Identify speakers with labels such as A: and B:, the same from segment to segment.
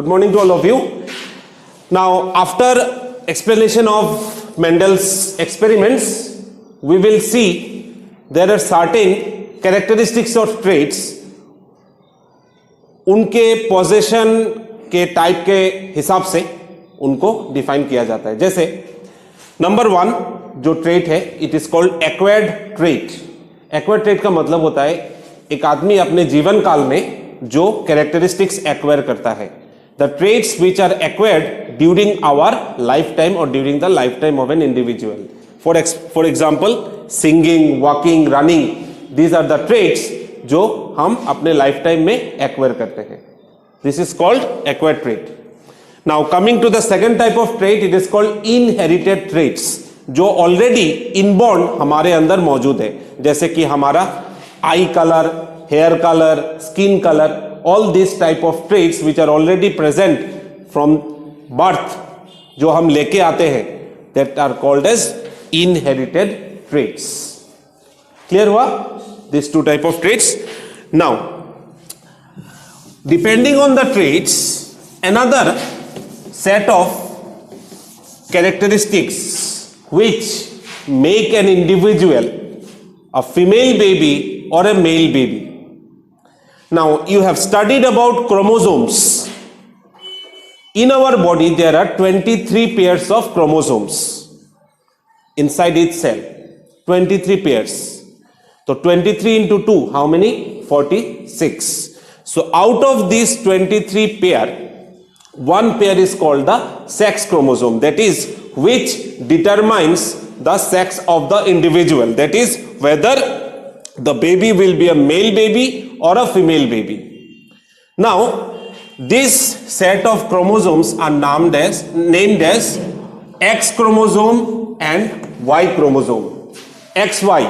A: Good morning to all of you. Now, after explanation of Mendel's experiments, we will see there are certain characteristics of traits. उनके possession के type के हिसाब से उनको define किया जाता है. जैसे नंबर 1 जो ट्रेट है, it is called acquired trait. Acquired trait का मतलब होता है एक आदमी अपने जीवन काल में जो कैरेक्टरिस्टिक्स एक्वायर करता है. The traits which are acquired during our life time और during the life time of an individual. For example singing, walking, running, these are the traits जो हम अपने लाइफ टाइम में एक्वायर करते हैं. This is called acquired trait. Now coming to the second type of trait, it is called inherited traits, जो already inborn हमारे अंदर मौजूद है. जैसे कि हमारा eye colour, hair colour, skin colour, all this type of traits which are already present from birth, जो हम लेके आते हैं, that are called as inherited traits. Clear हुआ? These two type of traits. Now, depending on the traits, another set of characteristics which make an individual a female baby or a male baby. Now, you have studied about chromosomes. In our body, there are 23 pairs of chromosomes inside each cell. 23 pairs. So 23 into 2, how many? 46. So out of these 23 pair, one pair is called the sex chromosome. That is, which determines the sex of the individual. That is, whether the baby will be a male baby or a female baby. Now, this set of chromosomes are named as X chromosome and Y chromosome. XY.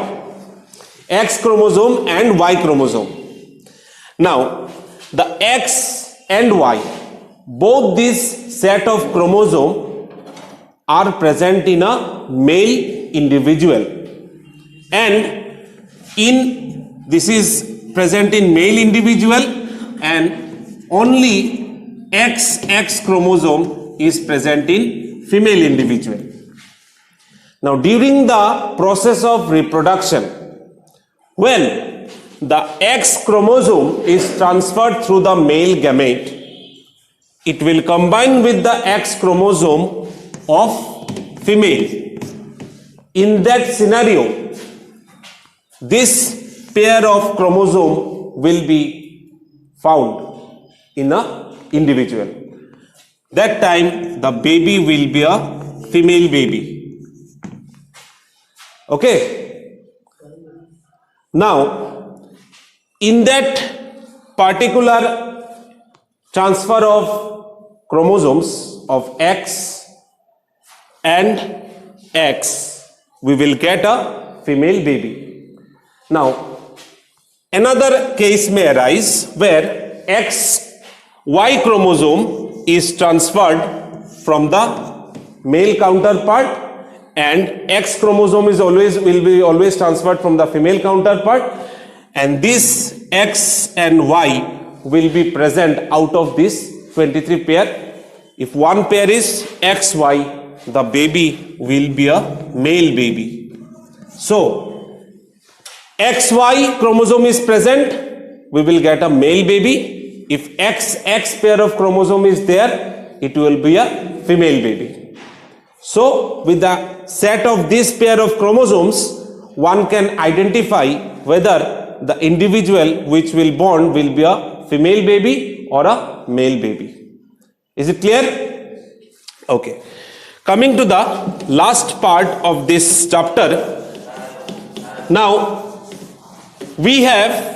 A: X chromosome and Y chromosome. Now, the X and Y, both these set of chromosome are present in a male individual, and this is present in male individual, and only XX chromosome is present in female individual. Now, during the process of reproduction, when the X chromosome is transferred through the male gamete, it will combine with the X chromosome of female. In that scenario, this pair of chromosome will be found in a individual. That time the baby will be a female baby. Okay? Now, in that particular transfer of chromosomes of X and X, we will get a female baby. Now, another case may arise where XY chromosome is transferred from the male counterpart, and X chromosome will be always transferred from the female counterpart, and this X and Y will be present out of this 23 pair. If one pair is XY, the baby will be a male baby. So, XY chromosome is present, we will get a male baby. If XX pair of chromosome is there, it will be a female baby. So, with the set of this pair of chromosomes, one can identify whether the individual which will born will be a female baby or a male baby. Is it clear? Okay. Coming to the last part of this chapter. Now, we have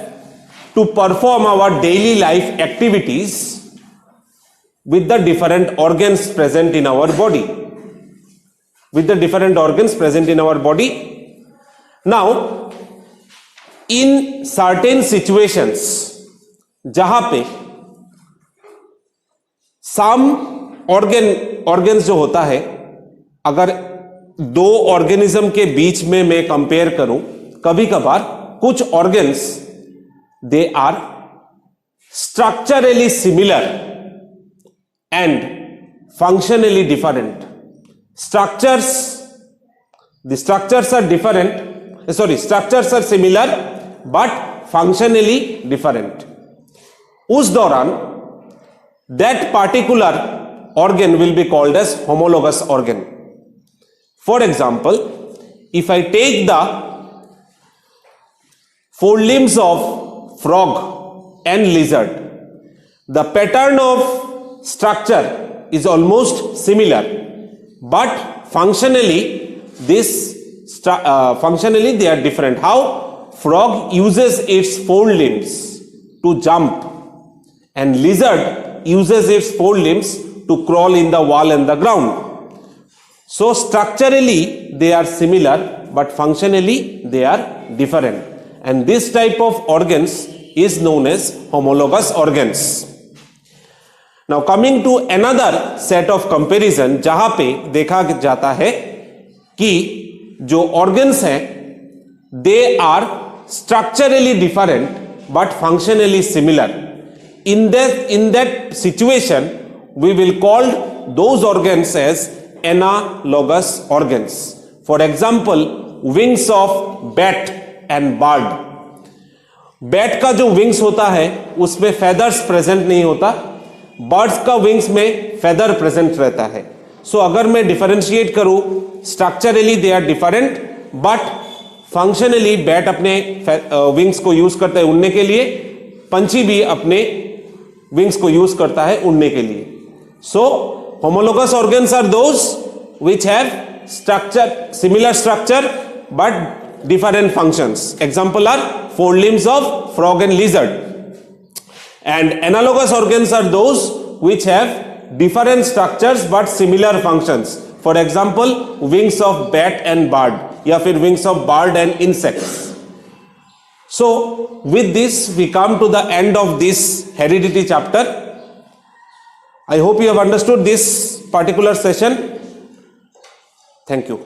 A: to perform our daily life activities with the different organs present in our body. With the different organs present in our body. Now, in certain situations, जहां पे some organs जो होता है, अगर दो organism के बीच में मैं कंपेयर करूं, कभी कभार कुछ organs they are structurally similar and functionally different. Structures, the structures are different, structures are similar but functionally different. उस दौरान that particular organ will be called as homologous organ. For example, if I take the forelimbs of frog and lizard, the pattern of structure is almost similar, but functionally they are different. How? Frog uses its forelimbs to jump and lizard uses its forelimbs to crawl in the wall and the ground. So structurally they are similar but functionally they are different, and this type of organs is known as homologous organs. Now coming to another set of comparison, जहां पे देखा जाता है कि जो organs हैं they are structurally different but functionally similar. In that situation we will call those organs as analogous organs. For example, wings of bat and bird. Bat का जो विंग्स होता है उसमें फेदर्स प्रेजेंट नहीं होता, बर्ड्स का wings में feather present रहता है. सो अगर मैं डिफरेंशिएट करूं, structurally they are different but functionally bat अपने विंग्स को यूज करता है उड़ने के लिए, पंछी भी अपने विंग्स को यूज करता है उड़ने के लिए. सो homologous organs are those which have similar structure but different functions. Example are forelimbs of frog and lizard. And analogous organs are those which have different structures but similar functions. For example, wings of bat and bird, या फिर wings of bird and insects. So with this we come to the end of this heredity chapter. I hope you have understood this particular session. Thank you.